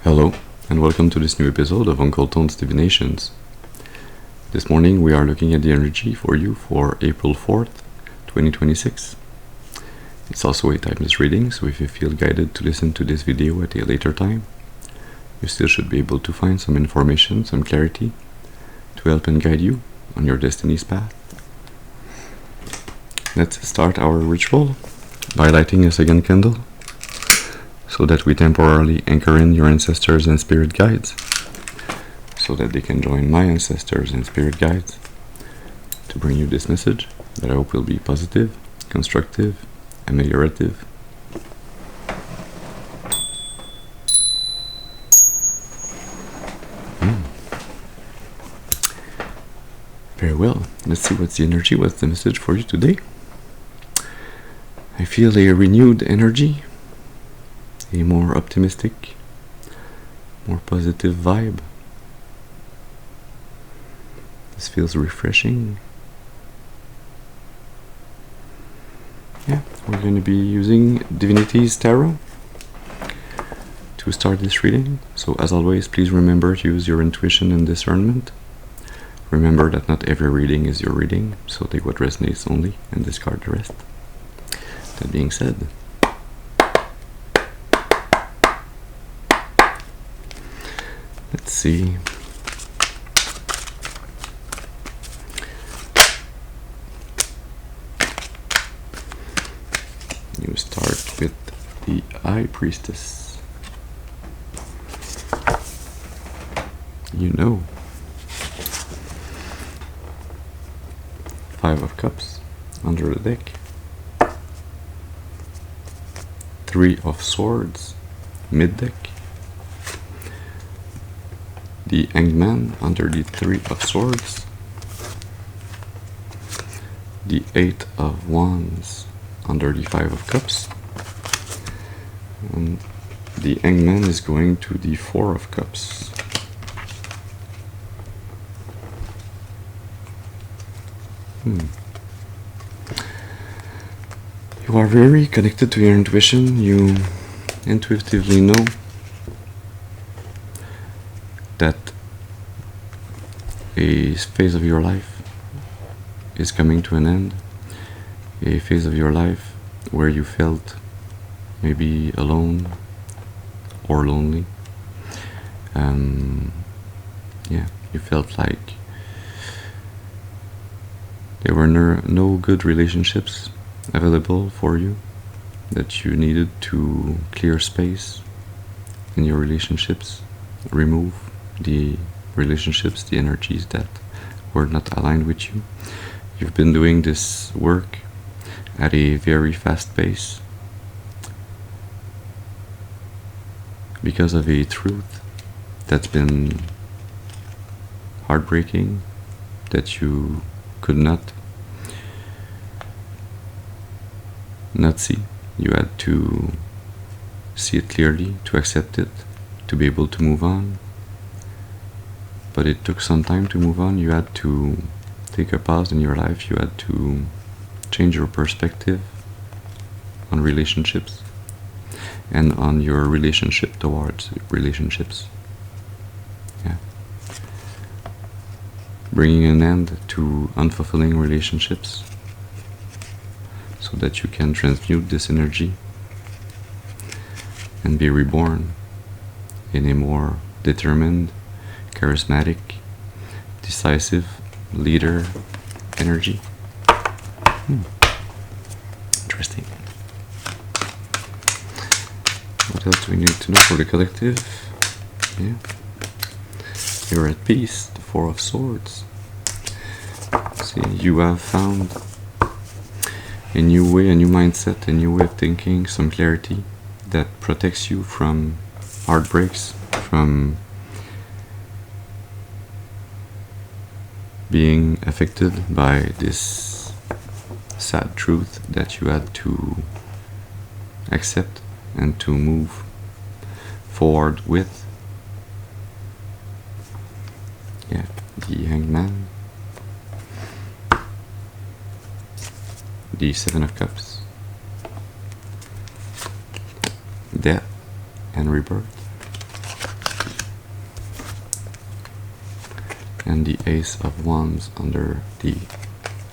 Hello, and welcome to this new episode of Uncle Tone's Divinations. This morning we are looking at the energy for you for April 4th, 2026. It's also a timeless reading, so if you feel guided to listen to this video at a later time, you still should be able to find some information, some clarity, to help and guide you on your destiny's path. Let's start our ritual by lighting a second candle, so that we temporarily anchor in your ancestors and spirit guides, so that they can join my ancestors and spirit guides to bring you this message that I hope will be positive, constructive, ameliorative. Very well, let's see what's the energy, what's the message for you today. I feel a renewed energy, a more optimistic, more positive vibe. This feels refreshing. Yeah, we're going to be using Divinity's Tarot to start this reading. So as always, please remember to use your intuition and discernment. Remember that not every reading is your reading, so take what resonates only and discard the rest. That being said, let's see. You start with the High Priestess. You know. 5 of Cups under the deck. 3 of Swords mid deck. The Hanged Man under the 3 of Swords. The 8 of Wands under the 5 of Cups. And the Hanged Man is going to the 4 of Cups. You are very connected to your intuition. You intuitively know that a phase of your life is coming to an end. A phase of your life where you felt maybe alone or lonely. You felt like there were no good relationships available for you, that you needed to clear space in your relationships, remove the relationships, the energies that were not aligned with you. You've been doing this work at a very fast pace because of a truth that's been heartbreaking, that you could not see. You had to see it clearly, to accept it, to be able to move on. But it took some time to move on. You had to take a pause in your life. You had to change your perspective on relationships and on your relationship towards relationships. Yeah. Bringing an end to unfulfilling relationships so that you can transmute this energy and be reborn in a more determined, charismatic, decisive leader energy. Interesting. What else do we need to know for the collective? Yeah. You're at peace, the 4 of Swords. See, you have found a new way, a new mindset, a new way of thinking, some clarity that protects you from heartbreaks, from being affected by this sad truth that you had to accept and to move forward with. Yeah, the Hanged Man. The 7 of Cups. Death and rebirth. and the Ace of Wands under the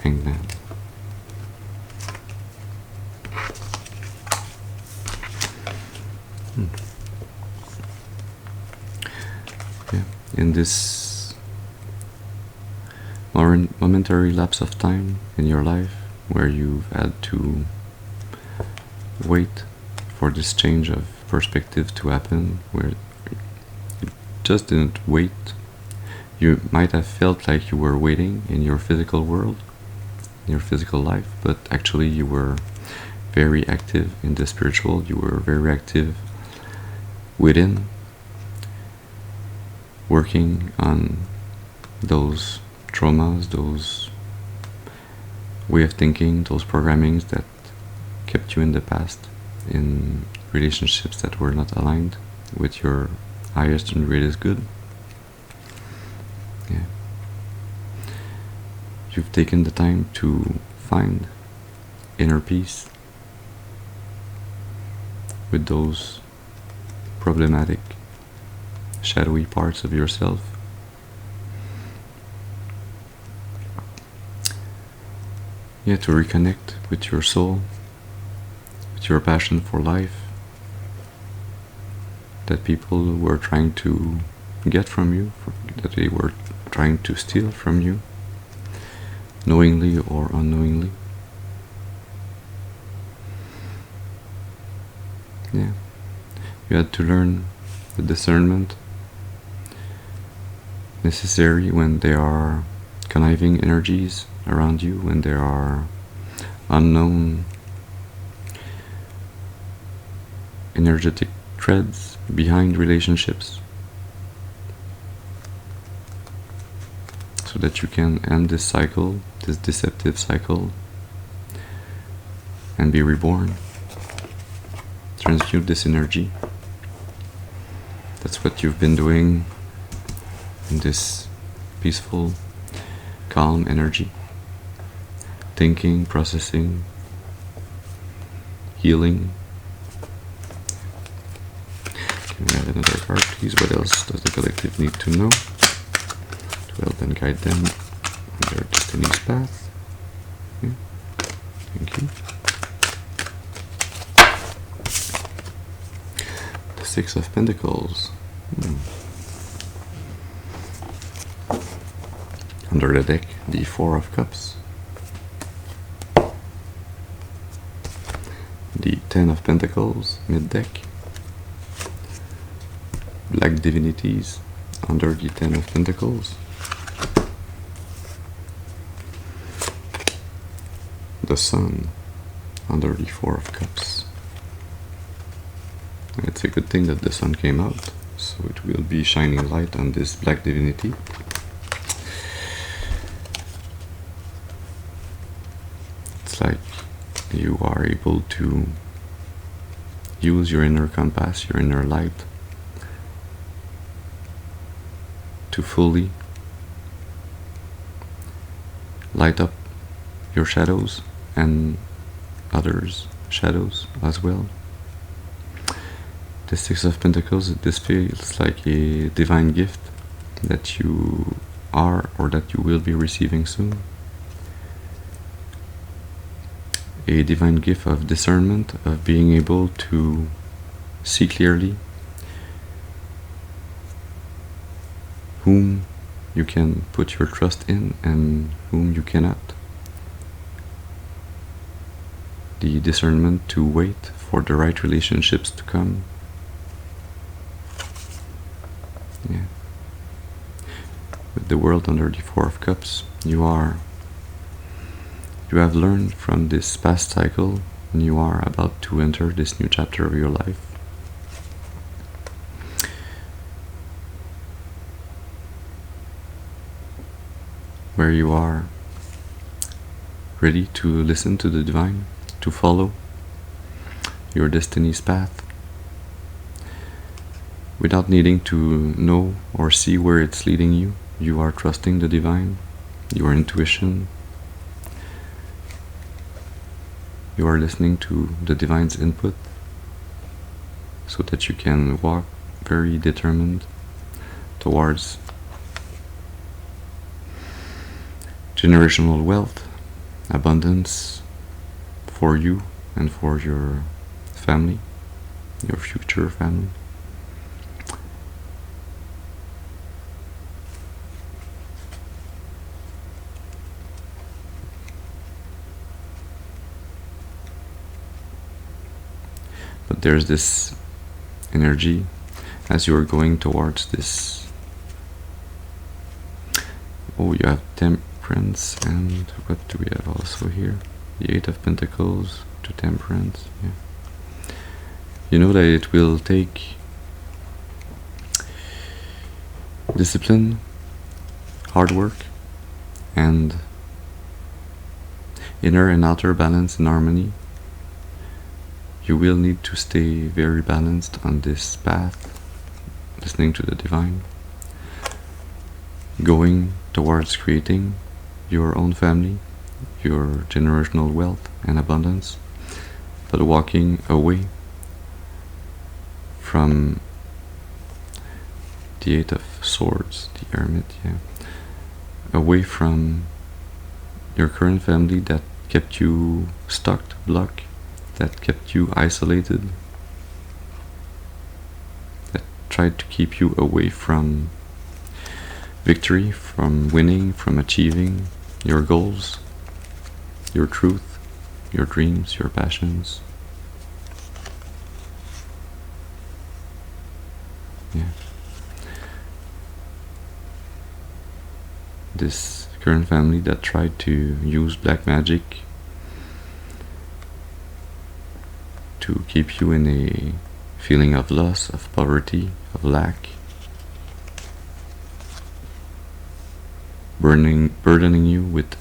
Hanged Man. Yeah. In this momentary lapse of time in your life where you've had to wait for this change of perspective to happen, where you just didn't wait. You might have felt like you were waiting in your physical world, in your physical life, but actually you were very active in the spiritual. You were very active within, working on those traumas, those way of thinking, those programmings that kept you in the past, in relationships that were not aligned with your highest and greatest good. Yeah. You've taken the time to find inner peace with those problematic, shadowy parts of yourself. Yeah, to reconnect with your soul, with your passion for life, that people were trying to get from you, that they were trying to steal from you, knowingly or unknowingly. Yeah, you had to learn the discernment necessary when there are conniving energies around you, when there are unknown energetic threads behind relationships, so that you can end this cycle, this deceptive cycle, and be reborn. Transmute this energy. That's what you've been doing in this peaceful, calm energy. Thinking, processing, healing. Can we have another card, please? What else does the collective need to know to help and guide them on their destiny's path? Yeah. Thank you. The Six of Pentacles. Under the deck, the Four of Cups. The Ten of Pentacles, mid-deck. Black Divinities under the Ten of Pentacles. The Sun under the Four of Cups. It's a good thing that the Sun came out, so it will be shining light on this Black Divinity. It's like you are able to use your inner compass, your inner light, to fully light up your shadows and others' shadows as well. The Six of Pentacles, this feels like a divine gift that you are or that you will be receiving soon. A divine gift of discernment, of being able to see clearly whom you can put your trust in and whom you cannot. The discernment to wait for the right relationships to come. Yeah. With the world under the Four of Cups, you have learned from this past cycle, and you are about to enter this new chapter of your life. Where you are ready to listen to the divine, to follow your destiny's path, without needing to know or see where it's leading you. You are trusting the divine, your intuition. You are listening to the divine's input, so that you can walk very determined towards generational wealth, abundance for you and for your family, your future family. But there's this energy as you are going towards this. Oh, you have temperance, and what do we have also here? The Eight of Pentacles to temperance. Yeah. You know that it will take discipline, hard work, and inner and outer balance and harmony. You will need to stay very balanced on this path, listening to the divine, going towards creating your own family, your generational wealth and abundance, but walking away from the Eight of Swords, the Hermit, yeah, away from your current family that kept you stuck, blocked, that kept you isolated, that tried to keep you away from victory, from winning, from achieving your goals, your truth, your dreams, your passions. Yeah. This current family that tried to use black magic to keep you in a feeling of loss, of poverty, of lack, burdening you with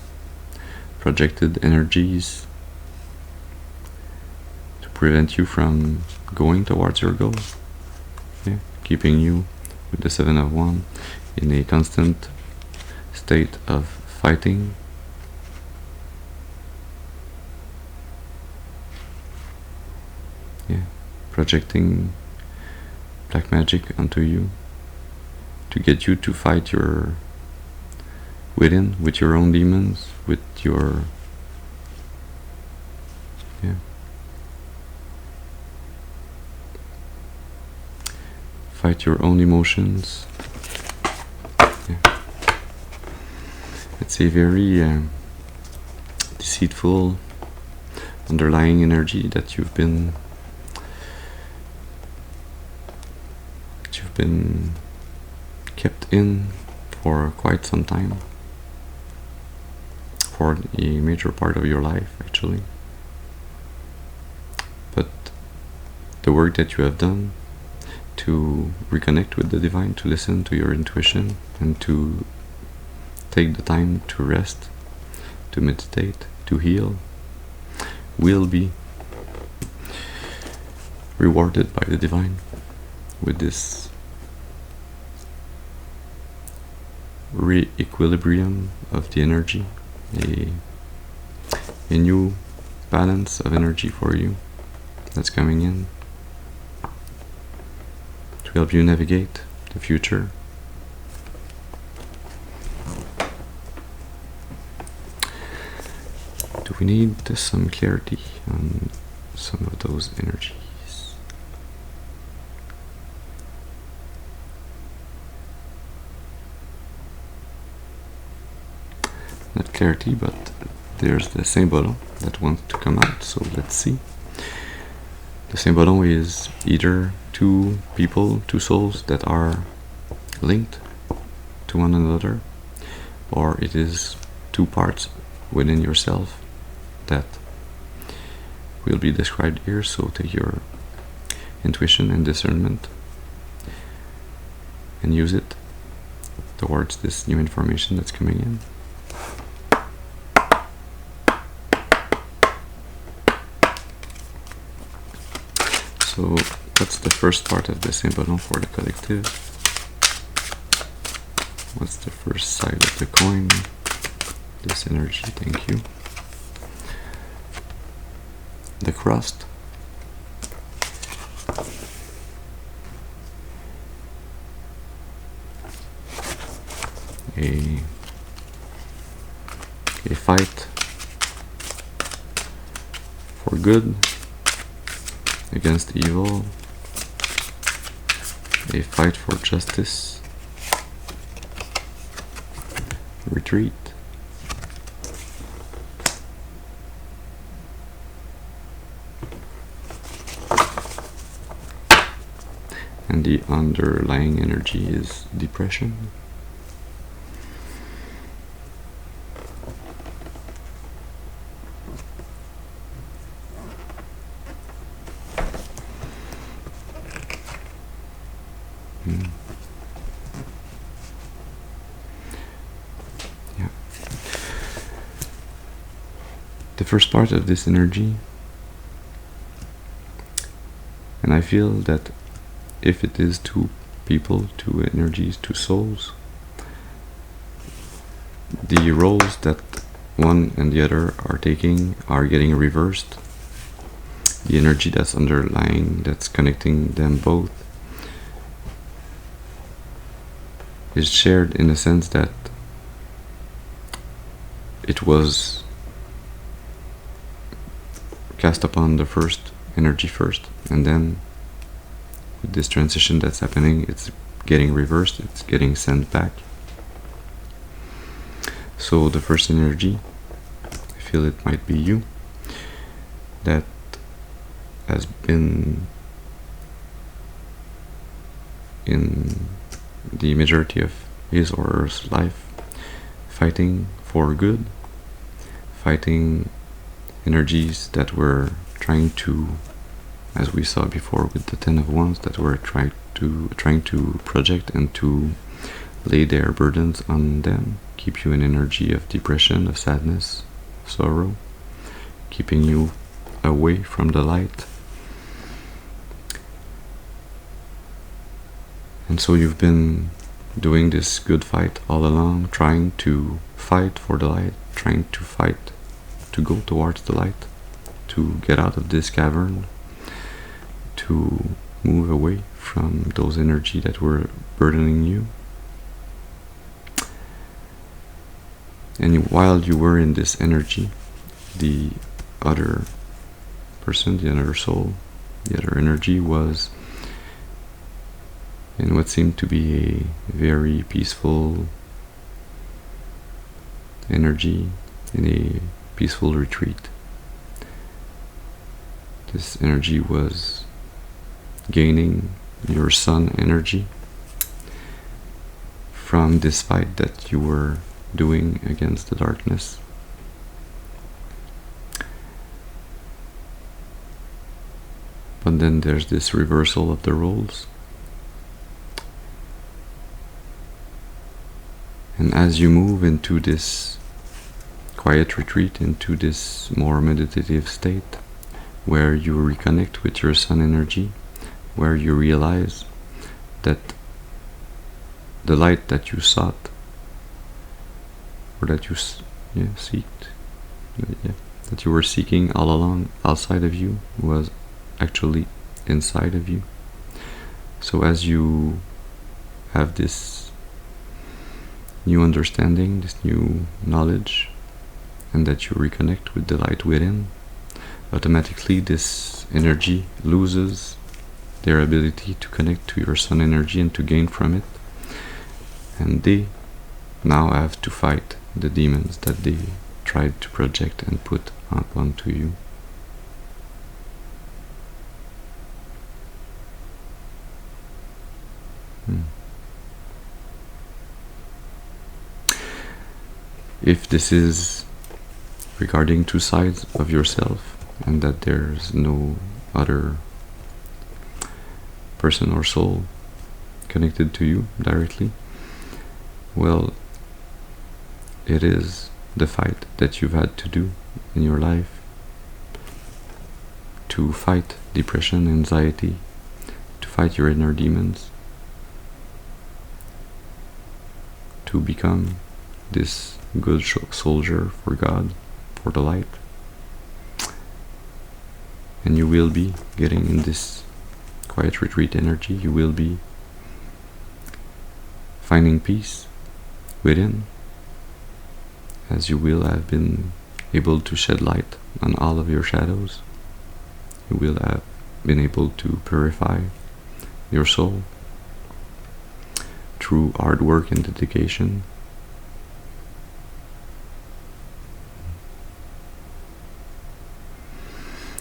projected energies to prevent you from going towards your goal. Yeah. Keeping you with the Seven of Wands in a constant state of fighting, yeah, projecting black magic onto you to get you to fight your within, with your own demons, with your, yeah, fight your own emotions. Yeah. It's a very deceitful underlying energy that you've been kept in for quite some time, for a major part of your life actually. But the work that you have done to reconnect with the divine, to listen to your intuition, and to take the time to rest, to meditate, to heal, will be rewarded by the divine with this re-equilibrium of the energy, a new balance of energy for you that's coming in to help you navigate the future. Do we need some clarity on some of those energies? Not clarity, but there's the Symbolon that wants to come out, so let's see. The Symbolon is either two people, two souls that are linked to one another, or it is two parts within yourself that will be described here, so take your intuition and discernment and use it towards this new information that's coming in. So what's the first part of the Symbolon for the collective? What's the first side of the coin? This energy, thank you. The crust. A a fight for good against evil, a fight for justice, retreat, and the underlying energy is depression. Yeah. The first part of this energy, and I feel that if it is two people, two energies, two souls, the roles that one and the other are taking are getting reversed. The energy that's underlying, that's connecting them both, is shared in the sense that it was cast upon the first energy first, and then with this transition that's happening, it's getting reversed, it's getting sent back. So the first energy, I feel it might be you, that has been in the majority of his or her life fighting for good, fighting energies that were trying to, as we saw before with the Ten of Wands, that were trying to project and to lay their burdens on them, keep you in energy of depression, of sadness, sorrow, keeping you away from the light. And so you've been doing this good fight all along, trying to fight for the light, trying to fight to go towards the light, to get out of this cavern, to move away from those energies that were burdening you. And while you were in this energy, the other person, the other soul, the other energy was in what seemed to be a very peaceful energy, in a peaceful retreat. This energy was gaining your sun energy from this fight that you were doing against the darkness. But then there's this reversal of the roles. And as you move into this quiet retreat, into this more meditative state, where you reconnect with your sun energy, where you realize that the light that you sought, or that you that you were seeking all along outside of you, was actually inside of you. So as you have this new understanding, this new knowledge, and that you reconnect with the light within, automatically this energy loses their ability to connect to your sun energy and to gain from it, and they now have to fight the demons that they tried to project and put onto you. If this is regarding two sides of yourself, and that there's no other person or soul connected to you directly, well, it is the fight that you've had to do in your life to fight depression, anxiety, to fight your inner demons, to become this good soldier for God, for the light. And you will be getting in this quiet retreat energy, you will be finding peace within, as you will have been able to shed light on all of your shadows. You will have been able to purify your soul through hard work and dedication.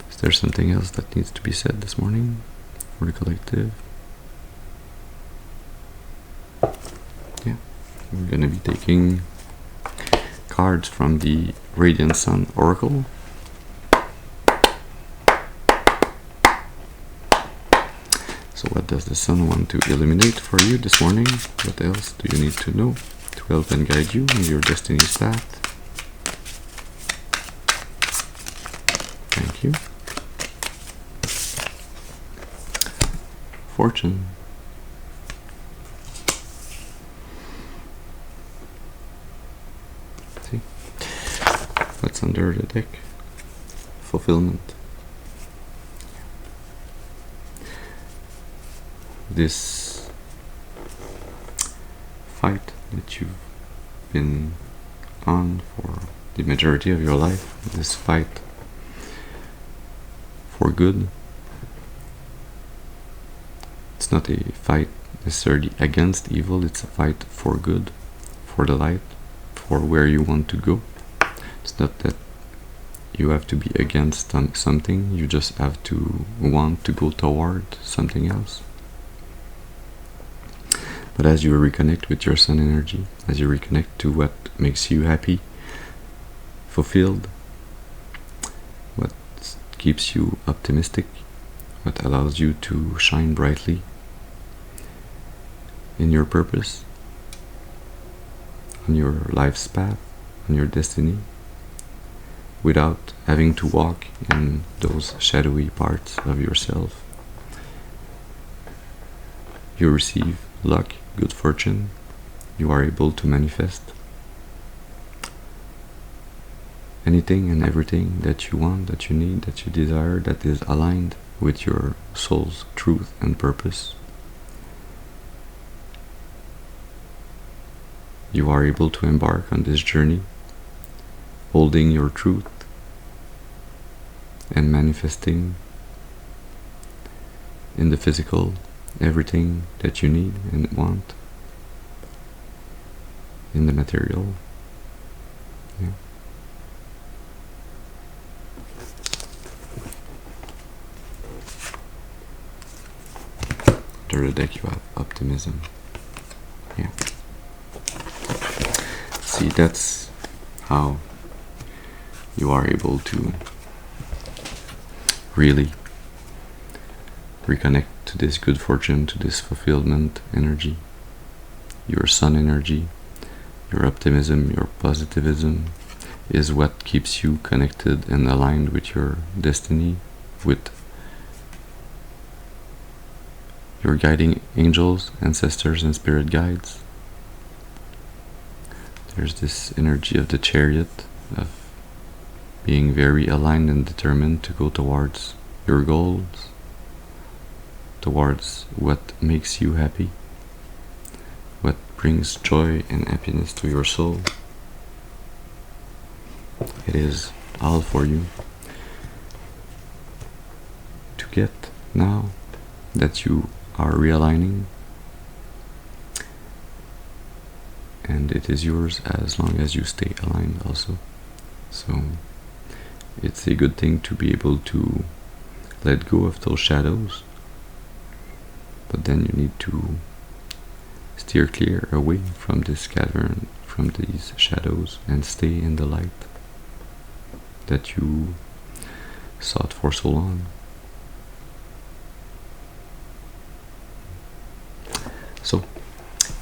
Is there something else that needs to be said this morning for the collective? Yeah, we're going to be taking cards from the Radiant Sun Oracle. So what does the sun want to illuminate for you this morning? What else do you need to know to help and guide you in your destiny's path? Thank you. Fortune. See? What's under the deck? Fulfillment. This fight that you've been on for the majority of your life, this fight for good, it's not a fight necessarily against evil, it's a fight for good, for the light, for where you want to go. It's not that you have to be against something, you just have to want to go toward something else. But as you reconnect with your sun energy, as you reconnect to what makes you happy, fulfilled, what keeps you optimistic, what allows you to shine brightly in your purpose, on your life's path, on your destiny, without having to walk in those shadowy parts of yourself, you receive luck, good fortune, you are able to manifest anything and everything that you want, that you need, that you desire, that is aligned with your soul's truth and purpose. You are able to embark on this journey, holding your truth and manifesting in the physical everything that you need and want in the material. Yeah. Under the deck you have optimism. Yeah. See, that's how you are able to really reconnect to this good fortune, to this fulfillment energy, your sun energy, your optimism, your positivism is what keeps you connected and aligned with your destiny, with your guiding angels, ancestors, and spirit guides. There's this energy of the chariot, of being very aligned and determined to go towards your goals, towards what makes you happy, what brings joy and happiness to your soul. It is all for you to get now that you are realigning, and it is yours as long as you stay aligned also. So it's a good thing to be able to let go of those shadows, but then you need to steer clear away from this cavern, from these shadows, and stay in the light that you sought for so long. So,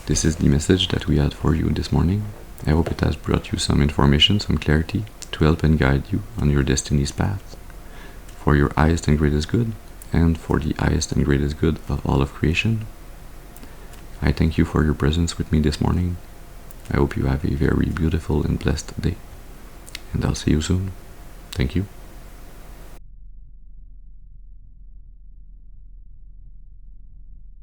this is the message that we had for you this morning. I hope it has brought you some information, some clarity, to help and guide you on your destiny's path, for your highest and greatest good, and for the highest and greatest good of all of creation. I thank you for your presence with me this morning. I hope you have a very beautiful and blessed day, and I'll see you soon. Thank you.